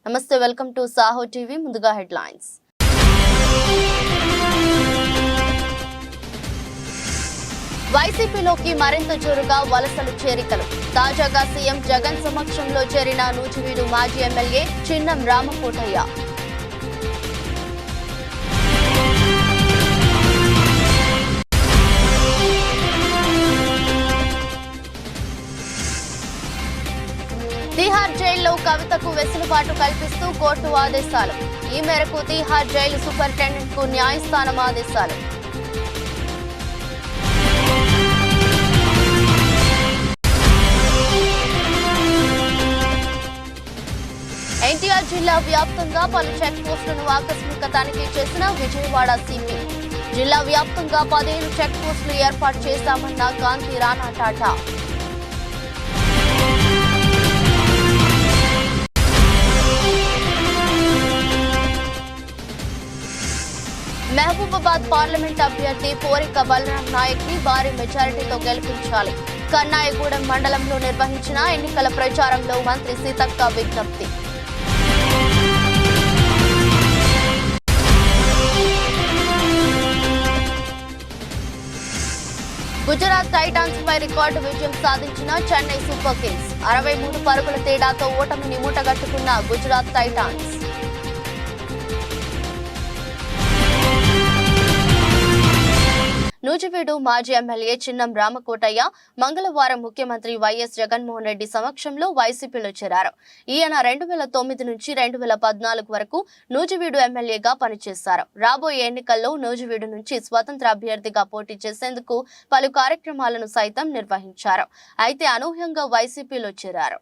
నమస్తే, welcome to Saaho TV. ముందుగా headlines. వైసీపీలోకి మరింత జోరుగా వలసలు చేరికలు. తాజాగా సీఎం జగన్ సమక్షంలో చేరిన నూజివీడు మాజీ ఎమ్మెల్యే చిన్నం రామకోటయ్య. తిహార్ జైల్లో కవితకు వెసులుబాటు కల్పిస్తూ కోర్టు ఆదేశాలు. ఈ మేరకు తిహార్ జైలు సూపరింటెండెంట్ కు న్యాయస్థానం ఆదేశాలు. ఎన్టీఆర్ జిల్లా వ్యాప్తంగా పలు చెక్ పోస్టులను ఆకస్మిక తనిఖీ చేసిన విజయవాడ సిపి. జిల్లా వ్యాప్తంగా 15 చెక్ పోస్టులు ఏర్పాటు చేశామన్న కాంతి రాణా టాటా. మహబూబాబాద్ పార్లమెంట్ అభ్యర్థి పోరిక బలరాం నాయక్ ని భారీ మెజారిటీతో గెలిపించాలి. కన్నాయగూడెం మండలంలో నిర్వహించిన ఎన్నికల ప్రచారంలో మంత్రి సీతక్క విజ్ఞప్తి. గుజరాత్ టైటాన్స్ పై రికార్డు విజయం సాధించిన చెన్నై సూపర్ కింగ్స్. 63 పరుగుల తేడాతో ఓటమిని మూటగట్టుకున్న గుజరాత్ టైటాన్స్. నూజివీడు మాజీ ఎమ్మెల్యే చిన్నం రామకోటయ్య మంగళవారం ముఖ్యమంత్రి వైఎస్ జగన్మోహన్ రెడ్డి సమక్షంలో వైసీపీలో చేరారు. ఈయన 2009 నుంచి 2014 వరకు నూజివీడు ఎమ్మెల్యేగా పనిచేశారు. రాబోయే ఎన్నికల్లో నూజివీడు నుంచి స్వతంత్ర అభ్యర్థిగా పోటీ చేసేందుకు పలు కార్యక్రమాలను సైతం నిర్వహించారు. అయితే అనూహ్యంగా వైసీపీలో చేరారు.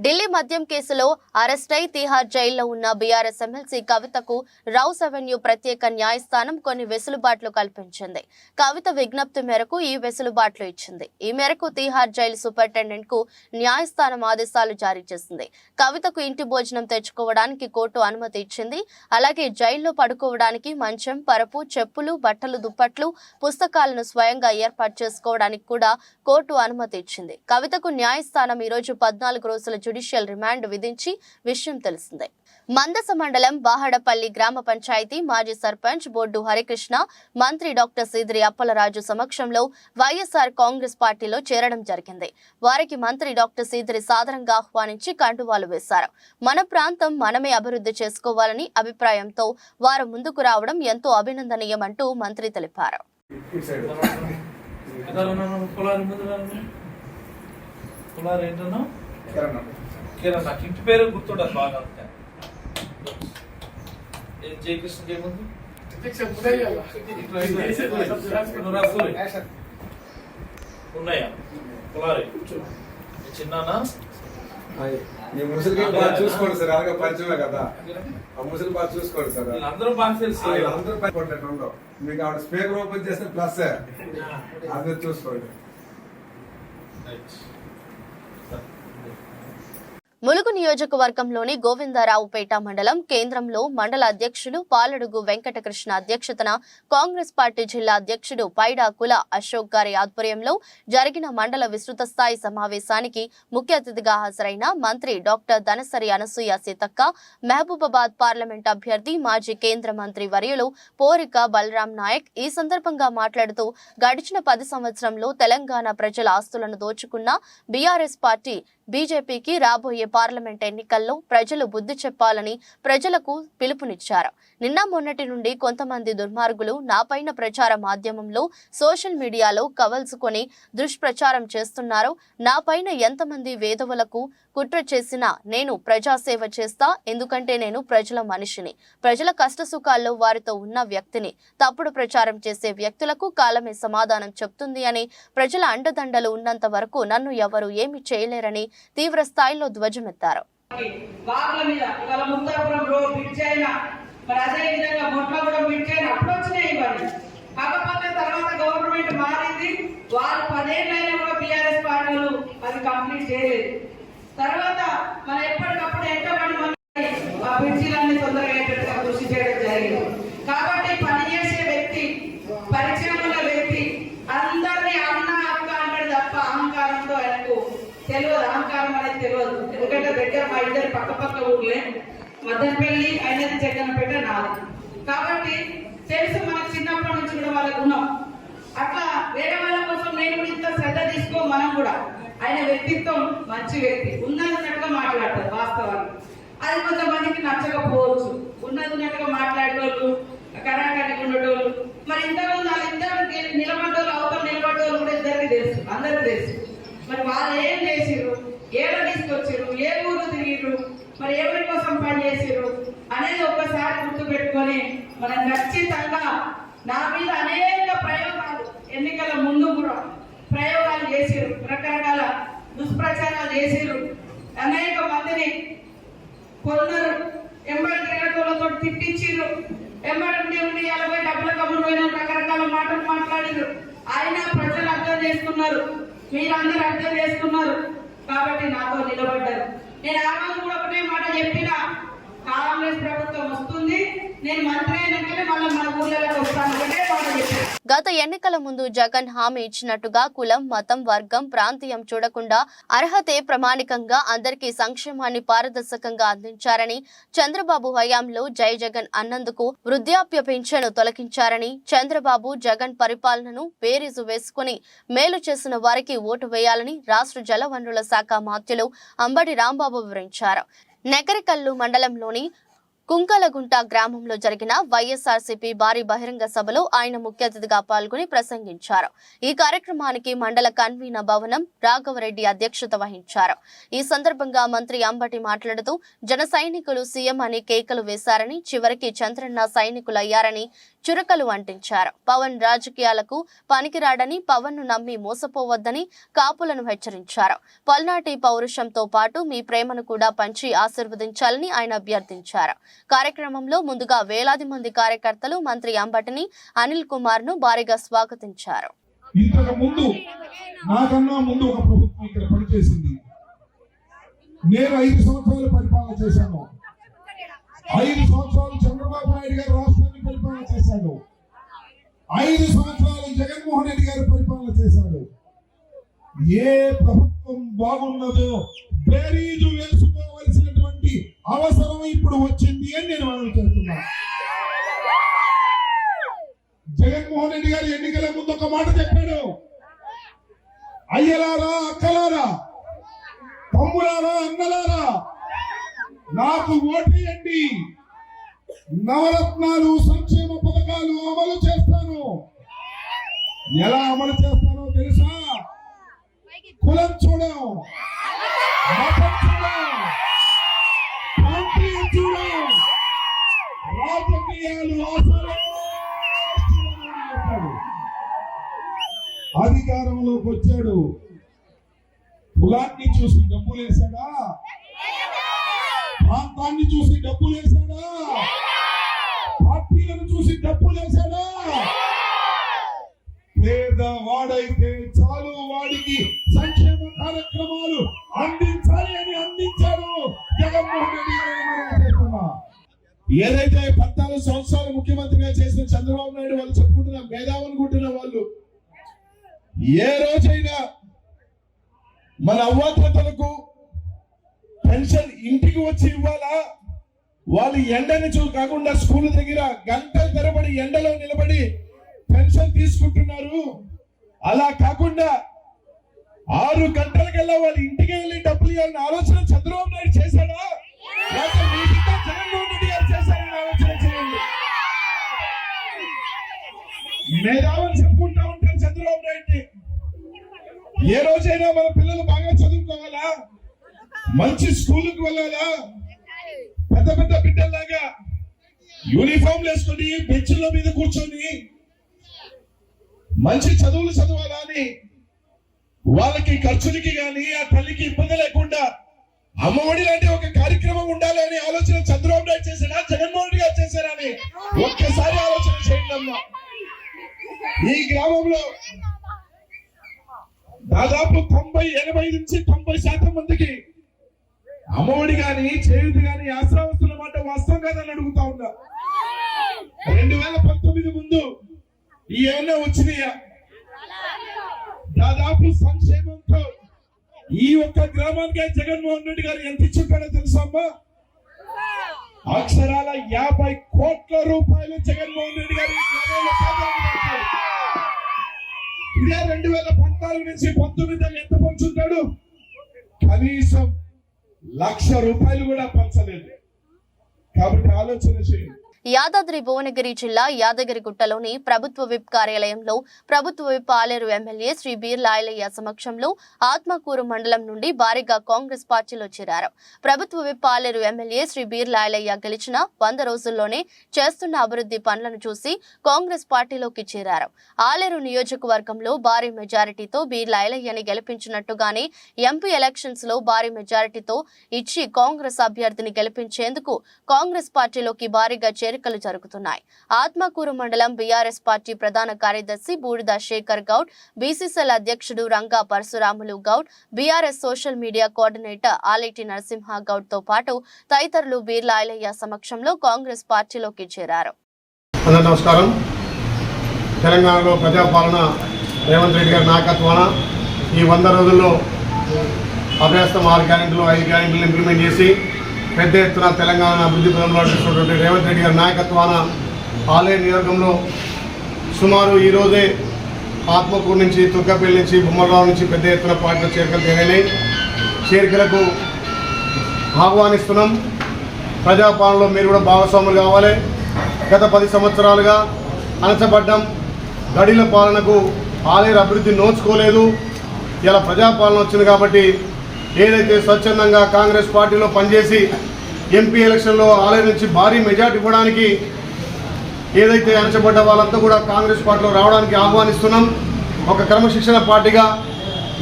ఢిల్లీ మద్యం కేసులో అరెస్టై తిహార్ జైల్లో ఉన్న బీఆర్ఎస్ ఎమ్మెల్సీ కవితకు రౌస్ అవెన్యూ ప్రత్యేక న్యాయస్థానం కొన్ని వెసులుబాట్లు కల్పించింది. కవిత విజ్ఞప్తి మేరకు ఈ వెసులుబాట్లు ఇచ్చింది. ఈ మేరకు తిహార్ జైలు సూపరింటెండెంట్ కు న్యాయస్థానం ఆదేశాలు జారీ చేసింది. కవితకు ఇంటి భోజనం తెచ్చుకోవడానికి కోర్టు అనుమతి ఇచ్చింది. అలాగే జైల్లో పడుకోవడానికి మంచం, పరుపు, చెప్పులు, బట్టలు, దుప్పట్లు, పుస్తకాలను స్వయంగా ఏర్పాటు చేసుకోవడానికి కూడా కోర్టు అనుమతి ఇచ్చింది. కవితకు న్యాయస్థానం ఈ రోజు 14 రోజుల జ్యుడిషియల్ రిమాండ్ విధించి విషయం తెలిసిందే. మందస మండలం బాహడపల్లి గ్రామ పంచాయతీ మాజీ సర్పంచ్ బొడ్డు హరికృష్ణ మంత్రి డాక్టర్ సీదిరి అప్పలరాజు సమక్షంలో వైఎస్ఆర్ కాంగ్రెస్ పార్టీలో చేరడం జరిగింది. వారికి మంత్రి డాక్టర్ సీదిరి సాదరంగా ఆహ్వానించి కండువాలు వేశారు. మన ప్రాంతం మనమే అభివృద్ధి చేసుకోవాలని అభిప్రాయంతో వారు ముందుకు రావడం ఎంతో అభినందనీయమంటూ మంత్రి తెలిపారు. నాకు ఇంటి పేరు గుర్తుండదు బాగా. జయకృష్ణ ఏముంది ఉన్నాయా కులారి చిన్నానా ముసలి బాగా చూసుకోండి సార్. అలాగే పరిచయమే కదా, ఆ ముసలి బాగా చూసుకోండి సార్. అందరూ బాగా తెలుసు. అందరూ ఉండవు. మీకు ఆవిడ స్పీకర్ ఓపెన్ చేస్తే ప్లస్ అందరూ చూసుకోండి. ములుగు నియోజకవర్గంలోని గోవిందరావుపేట మండలం కేంద్రంలో మండల అధ్యక్షులు పాలడుగు వెంకటకృష్ణ అధ్యక్షతన కాంగ్రెస్ పార్టీ జిల్లా అధ్యక్షుడు పైడా కుల అశోక్ గారి ఆధ్వర్యంలో జరిగిన మండల విస్తృత స్థాయి సమావేశానికి ముఖ్య అతిథిగా హాజరైన మంత్రి డాక్టర్ ధనసరి అనసూయ సీతక్క, మహబూబాబాద్ పార్లమెంట్ అభ్యర్థి మాజీ కేంద్ర మంత్రి వర్యులు పోరిక బలరాం నాయక్ ఈ సందర్భంగా మాట్లాడుతూ గడిచిన 10 సంవత్సరంలో తెలంగాణ ప్రజల ఆస్తులను దోచుకున్న బీఆర్ఎస్ పార్టీ బీజేపీకి రాబోయే పార్లమెంట్ ఎన్నికల్లో ప్రజలు బుద్ధి చెప్పాలని ప్రజలకు పిలుపునిచ్చారు. నిన్న మొన్నటి నుండి కొంతమంది దుర్మార్గులు నాపైన ప్రచార మాధ్యమంలో సోషల్ మీడియాలో కవల్సుకొని దుష్ప్రచారం చేస్తున్నారు. నాపైన ఎంతమంది వేధవులకు కుట్ర చేసినా నేను ప్రజాసేవ చేస్తా. ఎందుకంటే నేను ప్రజల మనిషిని, ప్రజల కష్టసుఖాల్లో వారితో ఉన్న వ్యక్తిని. తప్పుడు ప్రచారం చేసే వ్యక్తులకు కాలమే సమాధానం చెప్తుంది అని, ప్రజల అండదండలు ఉన్నంత వరకు నన్ను ఎవరు ఏమి చేయలేరని తీవ్ర స్థాయిలో ధ్వజమెత్తారు. కాకపోతే తర్వాత గవర్నమెంట్ మారింది. వారు 10 ఏళ్ళైనా కూడా బీఆర్ఎస్ పార్టీలు అది కంప్లీట్ చేయలేదు. తర్వాత మనం ఎప్పటికప్పుడు ఎంతమంది బ్రిడ్జీలన్నీ తొందరగా అయ్యేటట్టుగా కృషి చేయడం జరిగింది. కాబట్టి పనిచేసే వ్యక్తి, పరిచయం ఉన్న వ్యక్తి అందరినీ అన్న అక్క అంటాడు తెలియదు, అహంకారం అనేది తెలియదు. ఎందుకంటే దగ్గర మా ఇద్దరు పక్క పక్క ఊర్లే, మదనపల్లి అయినది జగన్పేట నాది. కాబట్టి తెలుసు మనకు చిన్నప్పటి నుంచి కూడా వాళ్ళకు ఉన్నాం. అట్లా వేరే వాళ్ళ కోసం నేను కూడా ఇంత శ్రద్ధ తీసుకో. మనం కూడా ఆయన వ్యక్తిత్వం మంచి వ్యక్తి, ఉన్నట్టుగా మాట్లాడతారు వాస్తవాన్ని. అది కొంతమందికి నచ్చకపోవచ్చు. ఉన్నట్టుగా మాట్లాడేటోళ్ళు, కరాకానికి ఉండేటోళ్ళు, మరి ఇంతకుముందు వాళ్ళిద్దరు నిలబడ్డోళ్ళు, అవతల నిలబడ్డోళ్ళు కూడా ఇద్దరికి తెలుసు, అందరికి తెలుసు. మరి వాళ్ళు ఏం చేసిర్రు, ఏడ తీసుకొచ్చిర్రు, ఏ ఊరు తిరిగిర్రు, మరి ఎవరి కోసం పని చేసిర్రు అనేది ఒక్కసారి గుర్తు పెట్టుకొని మనం ఖచ్చితంగా నా మీద అనేక ప్రయోగాలు ఎన్నికల ముందు కూడా ప్రయోగాలు చేసిర్రు, రకరకాల దుష్ప్రచారాలు చేసిర్రు, అనేక మందిని కొందరు ఎంబడి తిరగటోళ్ళతో తిట్టించిర్రు, ఎంబడి ఉండి 50 డబ్బుల కమ్ముడు పోయిన రకరకాల మాటలు మాట్లాడిర్రు. ఆయన ప్రజలు అర్థం చేసుకున్నారు, మీరందరూ అర్థం చేసుకున్నారు కాబట్టి నాతో నిలబడ్డారు. నేను ఆ రోజు కూడా ఒకటే మాట చెప్పిన, కాంగ్రెస్ ప్రభుత్వం వస్తుంది, నేను మంత్రి అయినాకనే మళ్ళీ మన ఊళ్ళలోకి వస్తాను, ఒకటే మాట చెప్పాను. గత ఎన్నికల ముందు జగన్ హామీ ఇచ్చినట్టుగా కులం, మతం, వర్గం, ప్రాంతీయం చూడకుండా అర్హతే ప్రమాణికంగా అందరికీ సంక్షేమాన్ని పారదర్శకంగా అందించారని, చంద్రబాబు హయాంలో జై జగన్ అన్నందుకు వృద్ధాప్య పింఛను తొలగించారని, చంద్రబాబు జగన్ పరిపాలనను బేరీజు వేసుకుని మేలు చేసిన వారికి ఓటు వేయాలని రాష్ట్ర జలవనరుల శాఖ మంత్రులు అంబటి రాంబాబు వివరించారు. నెకరికల్లు మండలంలోని కుంకలగుంట గ్రామంలో జరిగిన వైఎస్ఆర్సీపీ భారీ బహిరంగ సభలో ఆయన ముఖ్య అతిథిగా పాల్గొని ప్రసంగించారు. ఈ కార్యక్రమానికి మండల కన్వీనర్ భవనం రాఘవరెడ్డి అధ్యక్షత వహించారు. ఈ సందర్భంగా మంత్రి అంబటి మాట్లాడుతూ జన సైనికులు సీఎం అని కేకలు వేశారని, చివరికి చంద్రన్న సైనికులయ్యారని చురకలు అంటించారు. పవన్ రాజకీయాలకు పనికిరాడని, పవన్ ను నమ్మి మోసపోవద్దని కాపులను హెచ్చరించారు. పల్నాటి పౌరుషంతో పాటు మీ ప్రేమను కూడా పంచి ఆశీర్వదించాలని ఆయన అభ్యర్థించారు. కార్యక్రమంలో ముందుగా వేలాది మంది కార్యకర్తలు మంత్రి అంబటిని, అనిల్ కుమార్ ను భారీగా స్వాగతించారు. ఇంతకు ముందు నాకన్నా ముందు ఒక ప్రభుత్వం ఇక్కడ పనిచేసింది. నేను 5 సంవత్సరాలు పరిపాలన చేశాను. 5 సంవత్సరాలు చంద్రబాబు నాయుడు గారు రాష్ట్రాన్ని పరిపాలన చేశాడు. 5 సంవత్సరాలు జగన్మోహన్ రెడ్డి గారు పరిపాలన చేశాడు. ఏ ప్రభుత్వం బాగున్నదో బేరీజు వేసుకోవలసినటువంటి అవసరం ఇప్పుడు వచ్చింది అని నేను మనం చేస్తున్నా. జగన్మోహన్ రెడ్డి గారు ఎన్నికల ముందు ఒక మాట చెప్పాడు, అయ్యలారా, అక్కలారా, తమ్ములారా, అన్నలారా, నాకు ఓటేయండి, నవరత్నాలు సంక్షేమ పథకాలు అమలు చేస్తాను. ఎలా అమలు చేస్తానో తెలుసా? కులం చూడం, మతం చూడం, ప్రాంతీయం చూడం, రాజకీయాలు ఆసరా చెప్పాడు. అధికారంలోకి వచ్చాడు, కులాన్ని చూసి డబ్బులేసాడా? ప్రాంతాన్ని చూసి డబ్బులేసాడా? పార్టీలను చూసి డబ్బులేసాడా? పేదవాడైతే చాలు, వాడికి సంక్షేమ కార్యక్రమాలు అందించాలి అని అందించాడు జగన్మోహన్ రెడ్డి గారు. ఏదైతే 14 సంవత్సరాలు ముఖ్యమంత్రిగా చేసిన చంద్రబాబు నాయుడు వాళ్ళు చెప్పుకుంటున్న మేధావనుకుంటున్న వాళ్ళు ఏ రోజైనా మన అవ్వాతలకు పెన్షన్ ఇంటికి వచ్చి ఇవ్వాలా? వాళ్ళు ఎండని కాకుండా స్కూల్ దగ్గర గంటల తరబడి ఎండలో నిలబడి పెన్షన్ తీసుకుంటున్నారు. అలా కాకుండా 6 గంటలకల్లా వాళ్ళ ఇంటికి వెళ్ళి డబ్బులు ఇవ్వాలని ఆలోచన చంద్రబాబు నాయుడు చేశాడా? లేకపోతే మీకింకా జగన్మోహన్ రెడ్డి గారు చేశారని ఆలోచన చేయండి. మేధావులు చెప్పుకుంటా ఉంటారు చంద్రబాబు నాయుడిని. ఏ రోజైనా మన పిల్లలు బాగా చదువుకోవాలా, మంచి స్కూల్కి వెళ్ళాలా, పెద్ద పెద్ద బిడ్డల్లాగా యూనిఫామ్ వేసుకొని బెంచ్ల మీద కూర్చొని మంచి చదువులు చదవాలా అని వాళ్ళకి ఖర్చులకి కానీ ఆ తల్లికి ఇబ్బంది లేకుండా అమ్మఒడి లాంటి ఒక కార్యక్రమం ఉండాలి అని ఆలోచన చంద్రబాబు నాయుడు చేశాడా, జగన్మోహన్ రెడ్డి గారు చేశారా అని ఒక్కసారి ఆలోచన చేయండి అమ్మా. ఈ గ్రామంలో దాదాపు 80 నుంచి 90% మందికి అమ్మఒడి గాని, చేయూత గాని, ఆసరా వస్తున్న మాట వాస్తవం కాదని అడుగుతా ఉన్నా. 2019 ముందు ఏమన్నా వచ్చినాయా? దాదాపు సంక్షేమంతో ఈ ఒక్క గ్రామానికే జగన్మోహన్ రెడ్డి గారు ఎంత ఇచ్చుంటాడో తెలుసమ్మా? అక్షరాల 50 కోట్ల రూపాయలు జగన్మోహన్ రెడ్డి గారు ఈ గ్రామంలో పేదలకు ఇచ్చారు. ఇదే 2014 నుంచి 19 దాకా ఎంత పంచుంటాడు? కనీసం 1,00,000 రూపాయలు కూడా పంచలేదు. కాబట్టి ఆలోచన చేయండి. యాదాద్రి భువనగిరి జిల్లా యాదగిరిగుట్టలోని ప్రభుత్వ విప్ కార్యాలయంలో ప్రభుత్వ విప్ ఆలేరు ఎమ్మెల్యే శ్రీ బీర్లా ఐలయ్య సమక్షంలో ఆత్మకూరు మండలం నుండి భారీగా కాంగ్రెస్ పార్టీలో చేరారు. ప్రభుత్వ విప్ ఆలేరు ఎమ్మెల్యే శ్రీ బీర్లా ఐలయ్య గెలిచిన 100 రోజుల్లోనే చేస్తున్న అభివృద్ధి పనులను చూసి కాంగ్రెస్ పార్టీలోకి చేరారు. ఆలేరు నియోజకవర్గంలో భారీ మెజారిటీతో బీర్లా ఐలయ్యని గెలిపించినట్టుగానే ఎంపీ ఎలక్షన్స్ లో భారీ మెజారిటీతో ఇచ్చి కాంగ్రెస్ అభ్యర్థిని గెలిపించేందుకు కాంగ్రెస్ పార్టీలోకి భారీగా చేరికలు జరుగుతున్నాయి. ఆత్మకూరు మండలం బీఆర్ఎస్ పార్టీ ప్రధాన కార్యదర్శి బూడిద శేఖర్ గౌడ్, బీసీసీఎల్ అధ్యక్షుడు Ranga Parasuramulu Goud, BRS social media coordinator Aleti Narasimha Goud తో పాటు తదితరులు బీర్లా ఐలయ్య సమక్షంలో కాంగ్రెస్ పార్టీలోకి చేరారు. నమస్కారం. తెలంగాణలో ప్రజాపాలన రేవంత్ రెడ్డి గారి నాయకత్వాన ఈ 100 రోజుల్లో అభ్యాసం 6 గ్యారెంటీలు 5 గ్యారెంటీలు ఇంప్లిమెంట్ చేసి పెద్ద ఎత్తున తెలంగాణ అభివృద్ధి పదంలో నడుస్తున్నటువంటి రేవంత్ రెడ్డి గారి నాయకత్వాన ఆలేరు నియోజకంలో సుమారు ఈరోజే ఆత్మకూరు నుంచి తుర్కపల్లి నుంచి బొమ్మలరావు నుంచి పెద్ద ఎత్తున పార్టీలో చేరికలు జరిగినాయి. చేరికలకు ఆహ్వానిస్తున్నాం. ప్రజాపాలనలో మీరు కూడా భాగస్వాములు కావాలి. గత 10 సంవత్సరాలుగా అణచబడ్డం, గడిల పాలనకు ఆలేరు అభివృద్ధి నోచుకోలేదు. ఇలా ప్రజాపాలన వచ్చింది కాబట్టి ఏదైతే స్వచ్ఛందంగా కాంగ్రెస్ పార్టీలో పనిచేసి ఎంపీ ఎలక్షన్లో ఆలయం నుంచి భారీ మెజార్టీ ఇవ్వడానికి ఏదైతే అణచబడ్డ వాళ్ళంతా కూడా కాంగ్రెస్ పార్టీలో రావడానికి ఆహ్వానిస్తున్నాం. ఒక క్రమశిక్షణ పార్టీగా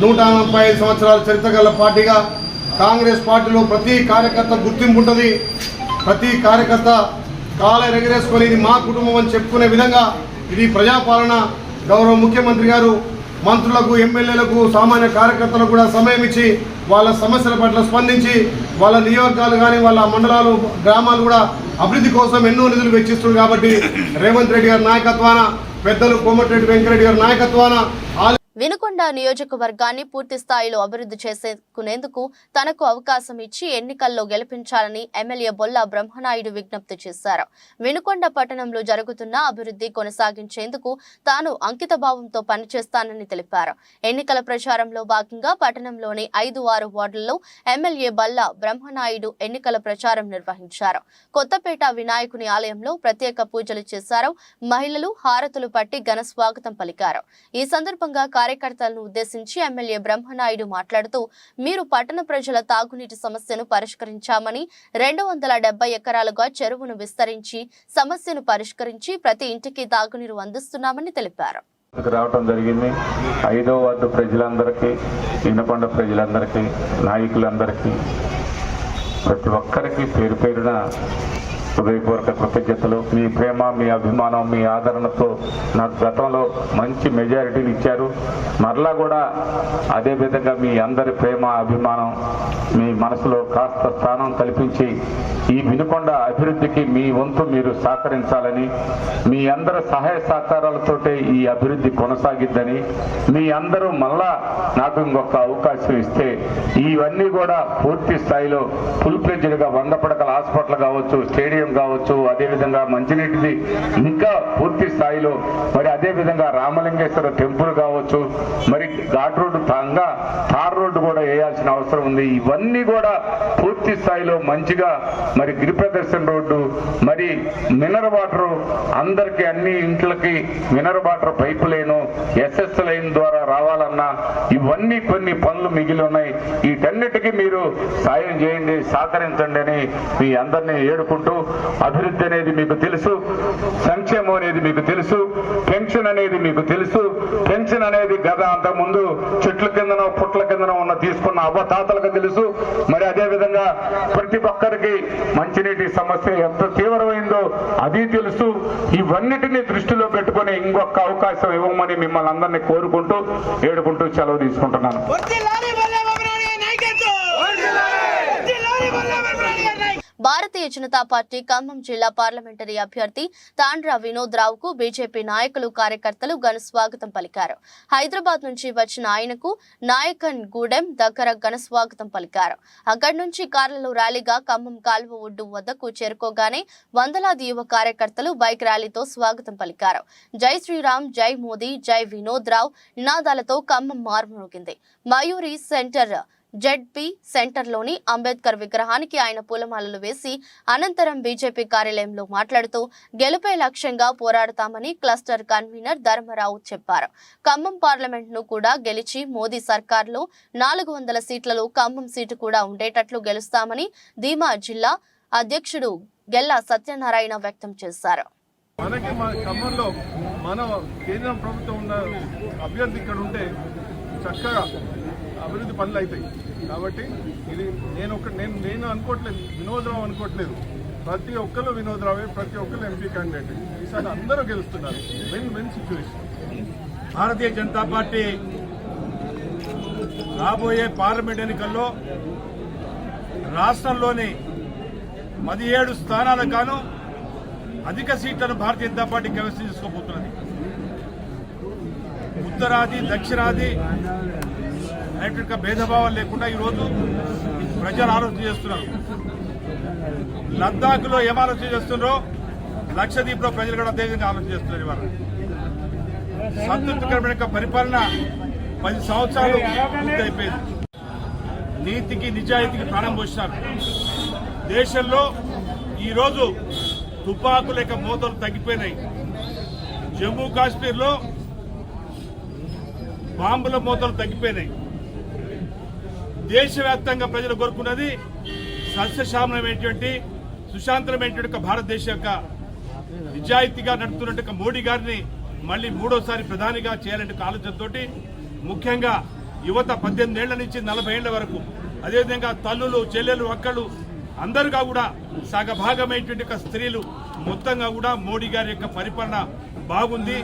135 సంవత్సరాల చరిత్ర గల పార్టీగా కాంగ్రెస్ పార్టీలో ప్రతి కార్యకర్త గుర్తింపు ఉంటుంది. ప్రతి కార్యకర్త కాలర్ ఎగరేసుకొని ఇది మా కుటుంబం అని చెప్పుకునే విధంగా ఇది ప్రజాపాలన. గౌరవ ముఖ్యమంత్రి గారు మంత్రులకు, ఎమ్మెల్యేలకు, సామాన్య కార్యకర్తలకు కూడా సమయం ఇచ్చి వాళ్ళ సమస్యల పట్ల స్పందించి వాళ్ళ నియోజకాలు కానీ వాళ్ళ మండలాలు, గ్రామాలు కూడా అభివృద్ధి కోసం ఎన్నో నిధులు వెచ్చిస్తున్నారు. కాబట్టి రేవంత్ రెడ్డి గారి నాయకత్వాన, పెద్దలు కోమటిరెడ్డి వెంకరెడ్డి గారి నాయకత్వాన వినుకొండ నియోజకవర్గాన్ని పూర్తి స్థాయిలో అభివృద్ధి చేసుకునేందుకు తనకు అవకాశం ఇచ్చి ఎన్నికల్లో గెలిపించాలని ఎమ్మెల్యే బొల్ల బ్రహ్మనాయుడు విజ్ఞప్తి చేశారు. వినుకొండ పట్టణంలో జరుగుతున్న అభివృద్ధి కొనసాగించేందుకు తాను అంకితభావంతో పనిచేస్తానని తెలిపారు. ఎన్నికల ప్రచారంలో భాగంగా పట్టణంలోని 5-6 వార్డుల్లో ఎమ్మెల్యే బొల్ల బ్రహ్మనాయుడు ఎన్నికల ప్రచారం నిర్వహించారు. కొత్తపేట వినాయకుని ఆలయంలో ప్రత్యేక పూజలు చేశారు. మహిళలు హారతులు పట్టి ఘన స్వాగతం పలికారు. ఈ సందర్భంగా కార్యకర్తలను ఉద్దేశించి ఎమ్మెల్యే బ్రహ్మనాయుడు మాట్లాడుతూ, మీరు పట్టణ ప్రజల తాగునీటి సమస్యను పరిష్కరించామని 270 ఎకరాలుగా చెరువును విస్తరించి సమస్యను పరిష్కరించి ప్రతి ఇంటికి తాగునీరు అందిస్తున్నామని తెలిపారు. రావటం జరిగింది. 5వ వార్డు ప్రజలందరికీ, వినుకొండ ప్రజలందరికీ, నాయకులందరికీ, ప్రతి ఒక్కరికి పేరు పేరున హృదయపూర్వక కృతజ్ఞతలు. మీ ప్రేమ, మీ అభిమానం, మీ ఆదరణతో నాకు గతంలో మంచి మెజారిటీని ఇచ్చారు. మరలా కూడా అదే విధంగా మీ అందరి ప్రేమ, అభిమానం మీ మనసులో కాస్త స్థానం కల్పించి ఈ వినుకొండ అభివృద్ధికి మీ వంతు మీరు సహకరించాలని, మీ అందరి సహాయ సహకారాలతోటే ఈ అభివృద్ధి కొనసాగిద్దని, మీ అందరూ మళ్ళా నాకు ఇంకొక అవకాశం ఇస్తే ఇవన్నీ కూడా పూర్తి స్థాయిలో ఫుల్ ఫ్లెడ్జ్డ్గా 100 పడకల హాస్పిటల్ కావచ్చు, స్టేడియం కావచ్చు, అదేవిధంగా మంచినీటిది ఇంకా పూర్తి స్థాయిలో, మరి అదేవిధంగా రామలింగేశ్వర టెంపుల్ కావచ్చు, మరి ఘాట్ రోడ్డు తార్ రోడ్డు కూడా వేయాల్సిన అవసరం ఉంది. ఇవన్నీ కూడా పూర్తి స్థాయిలో మంచిగా, మరి గిరి ప్రదర్శన రోడ్డు, మరి మినరల్ వాటర్ అందరికీ అన్ని ఇంట్లకి mineral water pipe line, SS line ద్వారా రావాలన్నా ఇవన్నీ కొన్ని పనులు మిగిలి ఉన్నాయి. వీటన్నిటికీ మీరు సాయం చేయండి, సహకరించండి అని మీ అందరినీ ఏడుకుంటూ, అభివృద్ధి అనేది మీకు తెలుసు, సంక్షేమం అనేది మీకు తెలుసు, పెన్షన్ అనేది మీకు తెలుసు. పెన్షన్ అనేది గత అంతకుముందు చెట్ల కిందనో పుట్ల కిందనో ఉన్న తీసుకున్న అవ్వతాతలకు తెలుసు. మరి అదేవిధంగా ప్రతి ఒక్కరికి మంచినీటి సమస్య ఎంత తీవ్రమైందో అది తెలుసు. ఇవన్నిటినీ దృష్టిలో పెట్టుకుని ఇంకొక అవకాశం ఇవ్వమని మిమ్మల్ని అందరినీ కోరుకుంటూ ఏడుకుంటూ సెలవు తీసుకుంటున్నాను. భారతీయ జనతా పార్టీ ఖమ్మం జిల్లా పార్లమెంటరీ అభ్యర్థి తాండ్ర వినోద్ రావుకు బీజేపీ నాయకులు కార్యకర్తలు ఘన స్వాగతం పలికారు. హైదరాబాద్ నుంచి వచ్చిన ఆయనకు నాయకన్ గూడెం దగ్గర ఘన స్వాగతం పలికారు. అక్కడి నుంచి కార్లలో ర్యాలీగా ఖమ్మం కాల్వ ఒడ్డు వద్దకు చేరుకోగానే వందలాది యువ కార్యకర్తలు బైక్ ర్యాలీతో స్వాగతం పలికారు. జై శ్రీరామ్, జై మోదీ, జై వినోద్ రావు నినాదాలతో ఖమ్మం మారుమోగింది. మయూరి సెంటర్ జెడ్పీ సెంటర్లోని అంబేద్కర్ విగ్రహానికి ఆయన పూలమాలలు వేసి అనంతరం బీజేపీ కార్యాలయంలో మాట్లాడుతూ గెలుపే లక్ష్యంగా పోరాడతామని క్లస్టర్ కన్వీనర్ ధర్మరావు చెప్పారు. ఖమ్మం పార్లమెంట్ను కూడా గెలిచి మోదీ సర్కార్లో 400 సీట్లలో ఖమ్మం సీటు కూడా ఉండేటట్లు గెలుస్తామని ధీమా జిల్లా అధ్యక్షుడు గెల్లా సత్యనారాయణ వ్యక్తం చేశారు. మనకి ఖమ్మంలో మన కేంద్ర ప్రభుత్వం ఉన్న అభ్యర్థి ఇక్కడ ఉంటే చక్కగా అభివృద్ధి పనులు అవుతాయి. కాబట్టి ఇది నేను అనుకోవట్లేదు, వినోదరావు అనుకోవట్లేదు, ప్రతి ఒక్కరు వినోదరావే, ప్రతి ఒక్కరు ఎంపీ క్యాండిడేట్. ఈసారి అందరూ గెలుస్తున్నారు. Win situation. Bharatiya Janata party రాబోయే పార్లమెంట్ ఎన్నికల్లో రాష్ట్రంలోని 17 స్థానాలకు గాను అధిక సీట్లను భారతీయ జనతా పార్టీ కైవసం చేసుకోబోతున్నది. ఉత్తరాది దక్షిణాది అనేటువంటి భేదభావం లేకుండా ఈరోజు ప్రజలు ఆలోచన చేస్తున్నారు. లద్దాఖ్లో ఏం ఆలోచన చేస్తున్నారో లక్షద్వీప్లో ప్రజలు కూడా అదే విధంగా ఆలోచన చేస్తున్నారు. ఇవాళ సంతృప్తికరమైన పరిపాలన 10 సంవత్సరాలు పూర్తయిపోయింది. నీతికి నిజాయితీకి ప్రాణం పోసినారు. దేశంలో ఈరోజు తుపాకుల యొక్క మోతలు తగ్గిపోయినాయి. జమ్మూ కాశ్మీర్లో బాంబుల మోతలు తగ్గిపోయినాయి. దేశవ్యాప్తంగా ప్రజలు కోరుకున్నది సస్యశ్యామలమైనటువంటి సుశాంతమైనటువంటి భారతదేశం యొక్క నిజాయితీగా నడుపుతున్నట్టు మోడీ గారిని మళ్లీ 3వసారి ప్రధానిగా చేయాలంటే ఆలోచనతో ముఖ్యంగా యువత 18 ఏళ్ల నుంచి 40 ఏళ్ల వరకు, అదేవిధంగా తల్లులు, చెల్లెలు, అక్కలు అందరుగా కూడా సగభాగమైనటువంటి స్త్రీలు మొత్తంగా కూడా మోడీ గారి యొక్క పరిపాలన బాగుంది,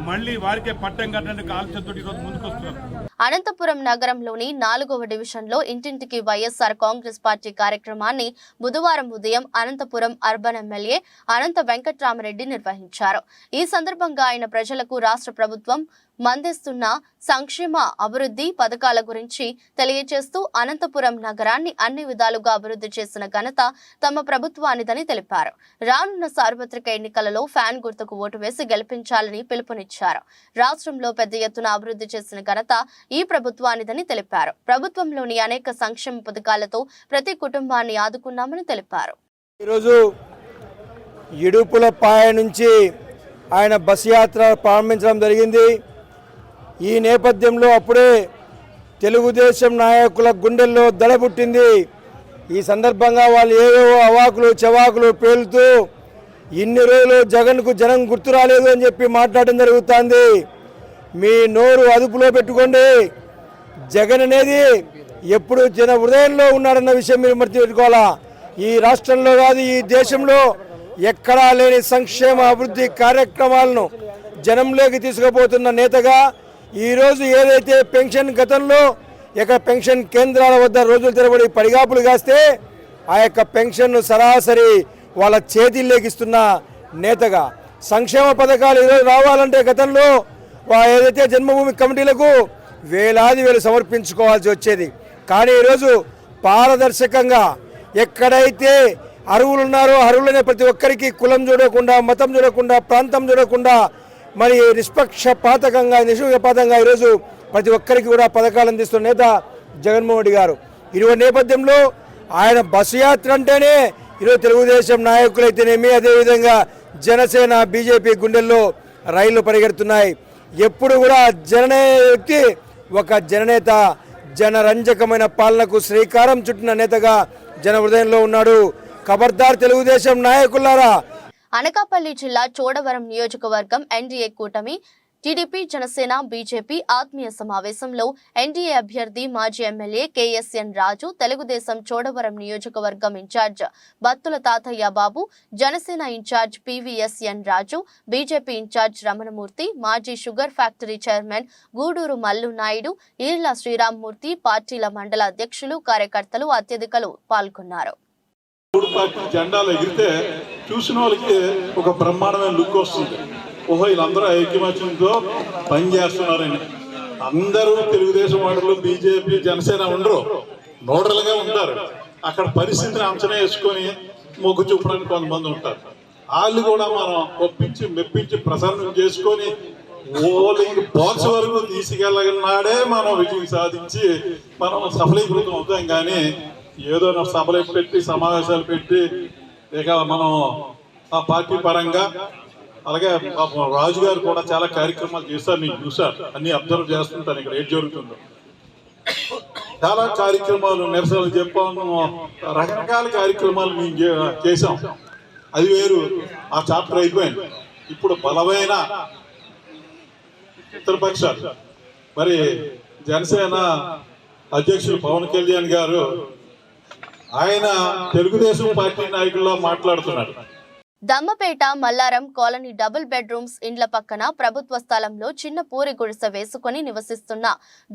మళ్లీ వారికే పట్టం కట్టడానికి ఆలోచనతో ఈరోజు ముందుకొస్తున్నారు. అనంతపురం నగరంలోని 4వ డివిజన్లో ఇంటింటికి వైఎస్ఆర్ కాంగ్రెస్ పార్టీ కార్యక్రమాన్ని బుధవారం ఉదయం అనంతపురం అర్బన్ ఎమ్మెల్యే అనంత వెంకట్రామరెడ్డి నిర్వహించారు. ఈ సందర్భంగా ఆయన ప్రజలకు రాష్ట్ర ప్రభుత్వం మందిస్తున్న సంక్షేమ అభివృద్ధి పథకాల గురించి తెలియజేస్తూ అనంతపురం నగరాన్ని అన్ని విధాలుగా అభివృద్ధి చేసిన ఘనత తమ ప్రభుత్వానిదని తెలిపారు. రానున్న సార్వత్రిక ఎన్నికలలో ఫ్యాన్ గుర్తుకు ఓటు వేసి గెలిపించాలని పిలుపునిచ్చారు. రాష్ట్రంలో పెద్ద ఎత్తున అభివృద్ధి చేసిన ఘనత ఈ ప్రభుత్వానిదని తెలిపారు. ప్రభుత్వంలోని అనేక సంక్షేమ పథకాలతో ప్రతి కుటుంబాన్ని ఆదుకున్నామని తెలిపారు. ఈరోజు ఇడుపులపాయ నుంచి ఆయన బస్ యాత్ర ప్రారంభించడం జరిగింది. ఈ నేపథ్యంలో అప్పుడే తెలుగుదేశం నాయకుల గుండెల్లో దడబుట్టింది. ఈ సందర్భంగా వాళ్ళు ఏవేవో అవాకులు చెవాకులు పేలుతూ ఇన్ని రోజులు జగన్కు జనం గుర్తు రాలేదు అని చెప్పి మాట్లాడడం జరుగుతుంది. మీ నోరు అదుపులో పెట్టుకోండి. జగన్ అనేది ఎప్పుడు జన హృదయంలో ఉన్నాడన్న విషయం మీరు మర్చిపెట్టుకోవాలా. ఈ రాష్ట్రంలో కాదు, ఈ దేశంలో ఎక్కడా లేని సంక్షేమ అభివృద్ధి కార్యక్రమాలను జనంలోకి తీసుకుపోతున్న నేతగా ఈరోజు ఏదైతే పెన్షన్ గతంలో ఇక పెన్షన్ కేంద్రాల వద్ద రోజుల తరబడి పడిగాపులు కాస్తే ఆ యొక్క పెన్షన్ను సరాసరి వాళ్ళ చేతిల్లోకి ఇస్తున్న నేతగా, సంక్షేమ పథకాలు ఈరోజు రావాలంటే గతంలో ఏదైతే జన్మభూమి కమిటీలకు వేలాది వేలు సమర్పించుకోవాల్సి వచ్చేది. కానీ ఈరోజు పారదర్శకంగా ఎక్కడైతే అర్హులు ఉన్నారో అర్హులనే ప్రతి ఒక్కరికి కులం చూడకుండా, మతం చూడకుండా, ప్రాంతం చూడకుండా మరి నిష్పక్షపాతంగా ఈరోజు ప్రతి ఒక్కరికి కూడా పథకాలు అందిస్తున్న నేత జగన్మోహన్ రెడ్డి గారు. ఇటువంటి నేపథ్యంలో ఆయన బస్సు యాత్ర అంటేనే ఈరోజు తెలుగుదేశం నాయకులైతేనేమి, అదేవిధంగా జనసేన బీజేపీ గుండెల్లో రైళ్లు పరిగెడుతున్నాయి. ఎప్పుడు కూడా వ్యక్తి ఒక జననేత, జనరంజకమైన పాలనకు శ్రీకారం చుట్టిన నేతగా జన హృదయంలో ఉన్నాడు. ఖబర్దార్ తెలుగుదేశం నాయకులారా. అనకాపల్లి జిల్లా చోడవరం నియోజకవర్గం ఎన్డీఏ కూటమి టీడీపీ, జనసేన, బీజేపీ ఆత్మీయ సమావేశంలో ఎన్డీఏ అభ్యర్థి మాజీ ఎమ్మెల్యే కేఎస్ఎన్ రాజు, తెలుగుదేశం చోడవరం నియోజకవర్గం incharge Battula Tatayya Babu, Janasena incharge PVSN Raju, BJP incharge Ramanamurthy, మాజీ sugar factory chairman Guduru Mallu Naidu, Eerla Sriramamurthy, పార్టీల మండల అధ్యక్షులు, కార్యకర్తలు అత్యధికులు పాల్గొన్నారు. మూడు పార్టీ జెండాలు ఎగిరితే చూసిన వాళ్ళకి ఒక బ్రహ్మాండమైన లుక్ వస్తుంది. ఓహో, వీళ్ళందరూ ఐక్యమత్యంతో పనిచేస్తున్నారని. అందరూ తెలుగుదేశం వాళ్ళు, బీజేపీ, జనసేన ఉండరు, నోడల్గా ఉంటారు. అక్కడ పరిస్థితిని అంచనా వేసుకొని మొగ్గు చూపడానికి కొంతమంది ఉంటారు. వాళ్ళు కూడా మనం ఒప్పించి మెప్పించి ప్రసన్నం చేసుకొని ఓలింగ్ బాక్స్ వరకు తీసుకెళ్ళగలనాడే మనం విజయం సాధించి మనం సఫలీకృతం అవుతాం. కానీ ఏదో సభలు పెట్టి సమావేశాలు పెట్టి ఇక మనం ఆ పార్టీ పరంగా, అలాగే రాజు గారు కూడా చాలా కార్యక్రమాలు చేశారు. నేను చూశాను, అన్ని అబ్జర్వ్ చేస్తుంటాను ఇక్కడ ఏం జరుగుతుందో. చాలా కార్యక్రమాలు, నిరసనలు చెప్పాము, రకరకాల కార్యక్రమాలు మేము చేసాం. అది వేరు, ఆ చాప్టర్ అయిపోయింది. ఇప్పుడు బలమైన మిత్రపక్షాలు, మరి జనసేన అధ్యక్షులు పవన్ కళ్యాణ్ గారు ఆయన తెలుగుదేశం పార్టీ నాయకుల్లో మాట్లాడుతున్నాడు. Dammapeta Mallaram colony double bedrooms ఇండ్ల పక్కన ప్రభుత్వ స్థలంలో చిన్న పూరి గుడిసె వేసుకుని నివసిస్తున్న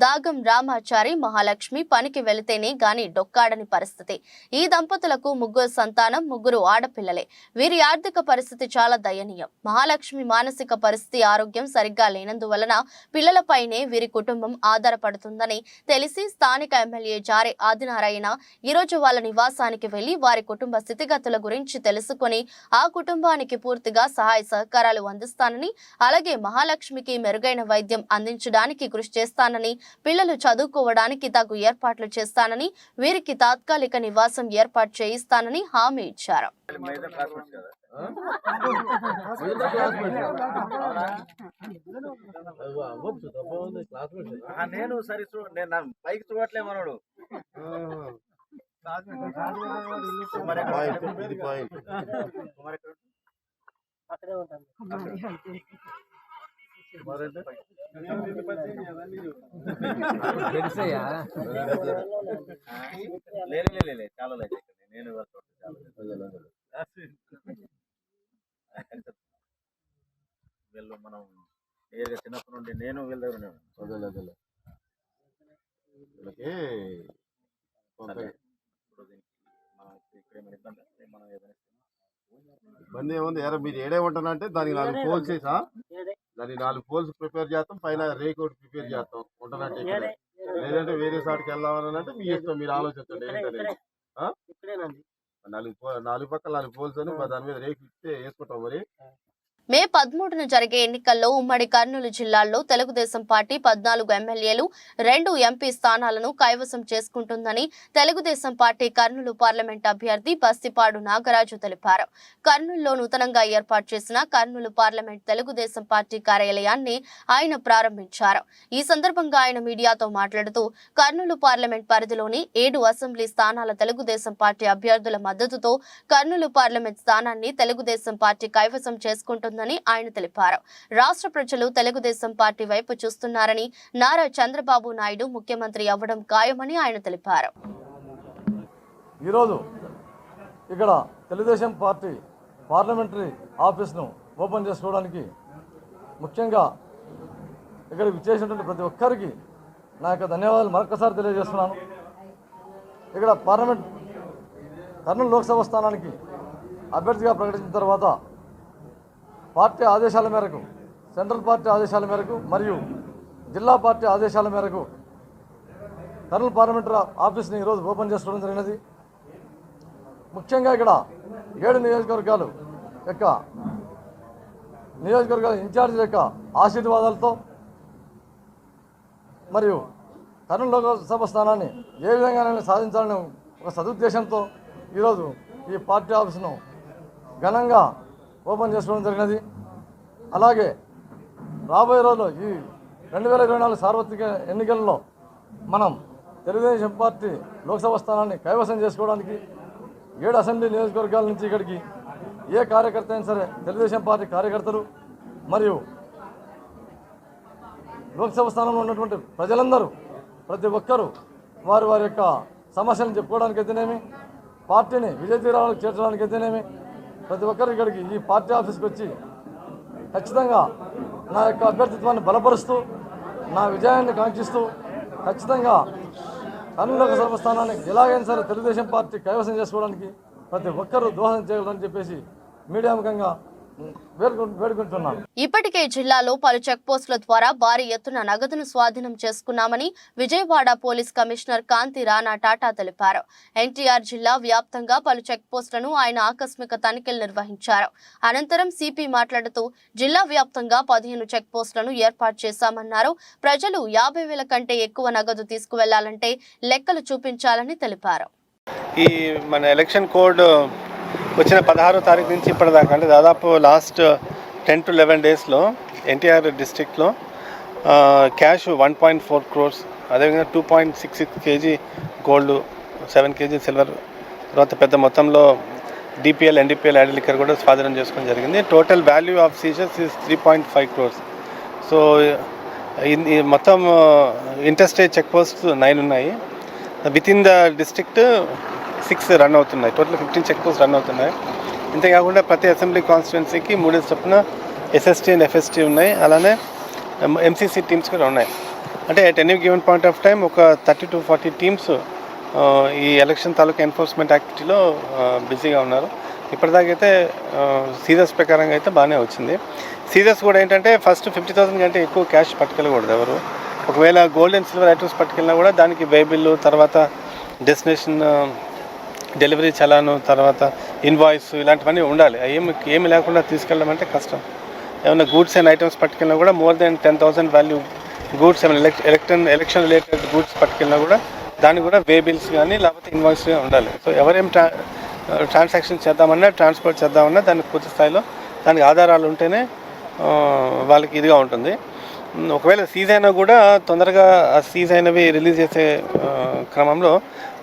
దాగం రామాచారి మహాలక్ష్మి పనికి వెళితేనే గాని డొక్కాడని పరిస్థితి. ఈ దంపతులకు 3 సంతానం, 3 ఆడపిల్లలే. వీరి ఆర్థిక పరిస్థితి చాలా దయనీయం. మహాలక్ష్మి మానసిక పరిస్థితి, ఆరోగ్యం సరిగ్గా లేనందువలన పిల్లలపైనే వీరి కుటుంబం ఆధారపడుతుందని తెలిసి స్థానిక ఎమ్మెల్యే జారే ఆదినారాయణ ఈరోజు వాళ్ళ నివాసానికి వెళ్లి వారి కుటుంబ స్థితిగతుల గురించి తెలుసుకుని ఆ కుటుంబానికి పూర్తిగా సహాయ సహకారాలు అందిస్తానని, అలాగే మహాలక్ష్మికి మెరుగైన వైద్యం అందించడానికి కృషి చేస్తానని, పిల్లలు చదువుకోవడానికి తగు ఏర్పాట్లు చేస్తానని, వీరికి తాత్కాలిక నివాసం ఏర్పాటు చేయిస్తానని హామీ ఇచ్చారు. వీళ్ళు మనం చిన్నప్పటి నుండి నేను వీళ్ళ దగ్గర ఇబ్బంది ఏముంది? ఎరా మీరు ఏడే ఉంటానంటే దానికి 4 పోల్స్ వేసా, దానికి 4 పోల్స్ ప్రిపేర్ చేస్తాం, పైన రేక్ ఒకటి ప్రిపేర్ చేస్తాం ఉంటానంటే. లేదంటే వేరే సాటికి వెళ్దామని అంటే మీ ఇష్టం, మీరు ఆలోచించండి ఏంటనేది. 4 పక్కల 4 పోల్స్ అని దాని మీద రేకు ఇస్తే వేసుకుంటాం. మరి మే 13న జరిగే ఎన్నికల్లో ఉమ్మడి కర్నూలు జిల్లాలో తెలుగుదేశం పార్టీ 14 ఎమ్మెల్యేలు, 2 ఎంపీ స్థానాలను కైవసం చేసుకుంటుందని తెలుగుదేశం పార్టీ కర్నూలు పార్లమెంట్ అభ్యర్థి బస్తిపాడు నాగరాజు తెలిపారు. కర్నూలులో నూతనంగా ఏర్పాటు చేసిన కర్నూలు పార్లమెంట్ తెలుగుదేశం పార్టీ కార్యాలయాన్ని ఆయన ప్రారంభించారు. ఈ సందర్భంగా ఆయన మీడియాతో మాట్లాడుతూ కర్నూలు పార్లమెంట్ పరిధిలోని 7 అసెంబ్లీ స్థానాల తెలుగుదేశం పార్టీ అభ్యర్థుల మద్దతుతో కర్నూలు పార్లమెంట్ స్థానాన్ని తెలుగుదేశం పార్టీ కైవసం చేసుకుంటుంది ఆయన తెలిపారు. రాష్ట్ర ప్రజలు తెలుగుదేశం పార్టీ వైపు చూస్తున్నారని, నారా చంద్రబాబు నాయుడు ముఖ్యమంత్రి అవ్వడం ఖాయమని ఆయన తెలిపారు. ఈరోజు ఇక్కడ తెలుగుదేశం పార్టీ పార్లమెంటరీ ఆఫీస్ను ఓపెన్ చేసుకోవడానికి ముఖ్యంగా ఇక్కడికి విచ్చేసినటువంటి ప్రతి ఒక్కరికి నా యొక్క ధన్యవాదాలు మరొకసారి తెలియజేస్తున్నాను. ఇక్కడ పార్లమెంట్ కర్నూలు లోక్సభ స్థానానికి అభ్యర్థిగా ప్రకటించిన తర్వాత పార్టీ ఆదేశాల మేరకు, సెంట్రల్ పార్టీ ఆదేశాల మేరకు మరియు జిల్లా పార్టీ ఆదేశాల మేరకు కర్నూలు పార్లమెంటరీ ఆఫీస్ని ఈరోజు ఓపెన్ చేసుకోవడం జరిగినది. ముఖ్యంగా ఇక్కడ 7 నియోజకవర్గాల ఇన్ఛార్జీల యొక్క ఆశీర్వాదాలతో మరియు కర్నూలు లోక్సభ స్థానాన్ని ఏ విధంగానైనా సాధించాలని ఒక సదుద్దేశంతో ఈరోజు ఈ పార్టీ ఆఫీసును ఘనంగా ఓపెన్ చేసుకోవడం జరిగినది. అలాగే రాబోయే రోజుల్లో ఈ 2024 సార్వత్రిక ఎన్నికల్లో మనం తెలుగుదేశం పార్టీ లోక్సభ స్థానాన్ని కైవసం చేసుకోవడానికి 7 అసెంబ్లీ నియోజకవర్గాల నుంచి ఇక్కడికి ఏ కార్యకర్త అయినా సరే తెలుగుదేశం పార్టీ కార్యకర్తలు మరియు లోక్సభ స్థానంలో ఉన్నటువంటి ప్రజలందరూ ప్రతి ఒక్కరూ వారి వారి యొక్క సమస్యలను చెప్పుకోవడానికి అయితేనేమి, పార్టీని విజయ తీరాలకు చేర్చడానికి అయితేనేమి ప్రతి ఒక్కరు ఇక్కడికి ఈ పార్టీ ఆఫీస్కి వచ్చి ఖచ్చితంగా నా యొక్క అభ్యర్థిత్వాన్ని బలపరుస్తూ, నా విజయాన్ని కాంక్షిస్తూ ఖచ్చితంగా కర్నూలు లోక్సభ స్థానాన్ని ఎలాగైనా సరే తెలుగుదేశం పార్టీ కైవసం చేసుకోవడానికి ప్రతి ఒక్కరూ దోహదం చేయగలరని చెప్పేసి మీడియా ముఖంగా వేడుకుంటున్నాను. ఇప్పటికే జిల్లాలో పలు చెక్ పోస్టుల ద్వారా భారీ ఎత్తున నగదును స్వాధీనం చేసుకున్నామని విజయవాడ పోలీస్ కమిషనర్ కాంతి రాణా టాటా తెలిపారు. ఎన్టీఆర్ జిల్లా వ్యాప్తంగా పలు చెక్ పోస్టులను ఆయన ఆకస్మిక తనిఖీలు నిర్వహించారు. అనంతరం సిపి మాట్లాడుతూ జిల్లా వ్యాప్తంగా 15 చెక్ పోస్టులను ఏర్పాటు చేశామన్నారు. ప్రజలు 50,000 కంటే ఎక్కువ నగదు తీసుకువెళ్లాలంటే లెక్కలు చూపించాలని తెలిపారు. ఈ మన ఎలక్షన్ కోడ్ వచ్చిన 16వ తారీఖు నుంచి ఇప్పటిదాకా అంటే దాదాపు లాస్ట్ 10 to 11 డేస్లో ఎన్టీఆర్ డిస్ట్రిక్ట్లో క్యాష్ 1.4 crores, అదేవిధంగా 2.66 kg గోల్డ్, 7 kg సిల్వర్, తర్వాత పెద్ద మొత్తంలో డిపిఎల్, ఎన్డిపిఎల్, యాడ్ లిక్కర్ కూడా స్వాధీనం చేసుకోవడం జరిగింది. Total value of seizures is 3.5 crores. So మొత్తం ఇంటర్స్టేట్ చెక్ పోస్ట్ 9 ఉన్నాయి. Within the district 6 run అవుతున్నాయి. టోటల్ 15 చెక్ పోస్ట్ రన్ అవుతున్నాయి. ఇంతేకాకుండా ప్రతి అసెంబ్లీ కాన్స్టిట్యున్సీకి 3 చొప్పున ఎస్ఎస్టీ అండ్ ఎఫ్ఎస్టీ ఉన్నాయి. అలానే ఎంసీసీ టీమ్స్ కూడా ఉన్నాయి. అంటే at any given point of time ఒక 30 to 40 టీమ్స్ ఈ ఎలక్షన్ తాలూకా ఎన్ఫోర్స్మెంట్ యాక్టివిటీలో బిజీగా ఉన్నారు. ఇప్పటిదాకా అయితే సీజర్స్ ప్రకారంగా అయితే బాగానే వచ్చింది. సీజర్స్ కూడా ఏంటంటే ఫస్ట్ 50,000 కంటే ఎక్కువ క్యాష్ పట్టుకెళ్ళకూడదు ఎవరు. ఒకవేళ గోల్డ్ అండ్ సిల్వర్ ఐటమ్స్ పట్టుకెళ్ళినా కూడా దానికి వే బిల్లు, తర్వాత డెస్టినేషన్ డెలివరీ చలాను, తర్వాత ఇన్వాయిస్, ఇలాంటివన్నీ ఉండాలి. ఏమి లేకుండా తీసుకెళ్ళడం అంటే కష్టం. ఏమైనా గూడ్స్ అండ్ ఐటమ్స్ పట్టుకెళ్ళినా కూడా మోర్ దెన్ 10,000 వాల్యూ గూడ్స్, ఏమైనా ఎలక్షన్ రిలేటెడ్ గూడ్స్ పట్టుకెళ్ళినా కూడా దానికి కూడా వే బిల్స్ కానీ లేకపోతే ఇన్వాయిస్ ఉండాలి. సో ఎవరేం ట్రాన్సాక్షన్ చేద్దామన్నా, ట్రాన్స్పోర్ట్ చేద్దామన్నా దానికి పూర్తి స్థాయిలో దానికి ఆధారాలు ఉంటేనే వాళ్ళకి ఇదిగా ఉంటుంది. ఒకవేళ సీజ్ అయినా కూడా తొందరగా ఆ సీజ్ అయినవి రిలీజ్ చేసే క్రమంలో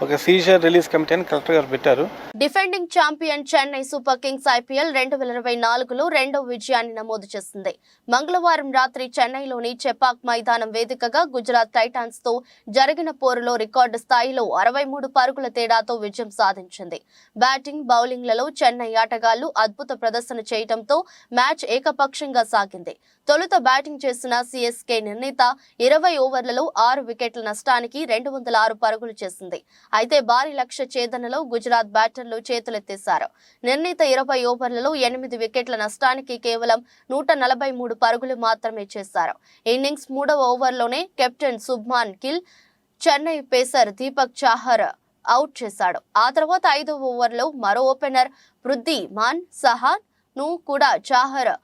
ఒక సీజర్ రిలీజ్ కమిటీ అని కలెక్టర్ గారు పెట్టారు. Defending champion Chennai super kings IPL 2024లో రెండో విజయాన్ని నమోదు చేసింది. మంగళవారం రాత్రి చెన్నైలోని చెపాక్ మైదానం వేదికగా గుజరాత్ టైటాన్స్ తో జరిగిన పోరులో రికార్డు స్థాయిలో 63 పరుగుల తేడాతో విజయం సాధించింది. బ్యాటింగ్, బౌలింగ్లలో చెన్నై ఆటగాళ్లు అద్భుత ప్రదర్శన చేయడంతో మ్యాచ్ ఏకపక్షంగా సాగింది. తొలుత బ్యాటింగ్ చేసిన సిఎస్కే నిర్ణీత 20 ఓవర్లలో 6 వికెట్ల నష్టానికి 206 పరుగులు చేసింది. అయితే భారీ లక్ష్య ఛేదనలో గుజరాత్ బ్యాటర్లు చేతులెత్తేశారు. నిర్ణీత 20 ఓవర్లలో 8 వికెట్ల నష్టానికి కేవలం 143 పరుగులు మాత్రమే చేశారు. ఇన్నింగ్స్ 3వ ఓవర్లోనే captain Shubman Gill Chennai pacer Deepak Chahar out చేశాడు. ఆ తర్వాత 5వ ఓవర్లో మరో ఓపెనర్ వృద్ధిమాన్ సహా ను కూడా చాహర్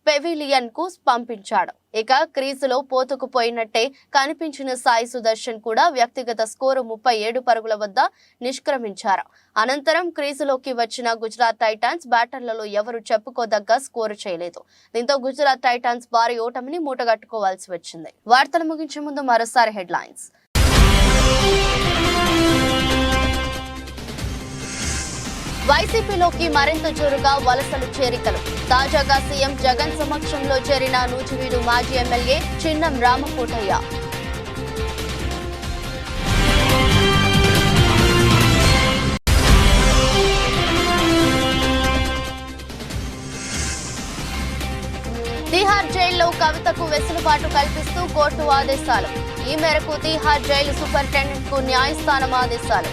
పెవిలియన్ కు పంపించాడు. ఇక క్రీజులో పోతుకుపోయినట్టే కనిపించిన సాయి సుదర్శన్ కూడా వ్యక్తిగత స్కోరు 37 పరుగుల వద్ద నిష్క్రమించారు. అనంతరం క్రీజులోకి వచ్చిన గుజరాత్ టైటాన్స్ బ్యాటర్లలో ఎవరు చెప్పుకోదగ్గ స్కోరు చేయలేదు. దీంతో గుజరాత్ టైటాన్స్ భారీ ఓటమిని మూటగట్టుకోవాల్సి వచ్చింది. వార్తలు ముగించే ముందు మరోసారి హెడ్లైన్స్. వైసీపీలోకి మరింత జోరుగా వలసలు చేరికలు. తాజాగా సీఎం జగన్ సమక్షంలో చేరిన నూజివీడు మాజీ ఎమ్మెల్యే చిన్నం రామకోటయ్య. తిహార్ జైల్లో కవితకు వెసులుబాటు కల్పిస్తూ కోర్టు ఆదేశాలు. ఈ మేరకు తిహార్ జైలు సూపరింటెండెంట్ కు న్యాయస్థానం ఆదేశాలు.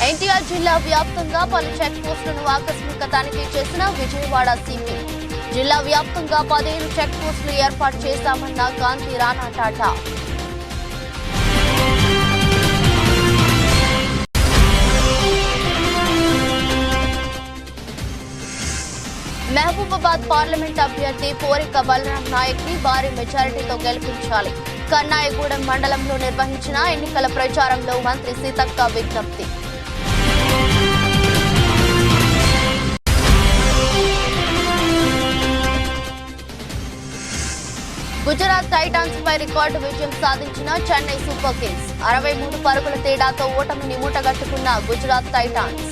ఎన్టీఆర్ జిల్లా వ్యాప్తంగా పలు చెక్ పోస్టులను ఆకస్మిక తనిఖీ చేసిన విజయవాడ సిపి. జిల్లా వ్యాప్తంగా 15 చెక్ పోస్టులు ఏర్పాటు చేశామన్న కాంతి రాణా టాటా. మహబూబాబాద్ పార్లమెంట్ అభ్యర్థి పోరిక బలరాం నాయక్ ని భారీ మెజారిటీతో గెలిపించాలి. కన్నాయగూడెం మండలంలో నిర్వహించిన ఎన్నికల ప్రచారంలో మంత్రి సీతక్క విజ్ఞప్తి. గుజరాత్ టైటాన్స్ పై రికార్డు విజయం సాధించిన చెన్నై సూపర్ కింగ్స్. 63 పరుగుల తేడాతో ఓటమిని మూటగట్టుకున్న గుజరాత్ టైటాన్స్.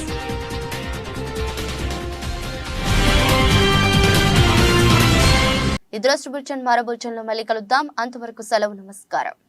ఈ దృష్టి బులెటిన్ మరో బులెటిన్లో మళ్ళీ కలుద్దాం. అంతవరకు సెలవు, నమస్కారం.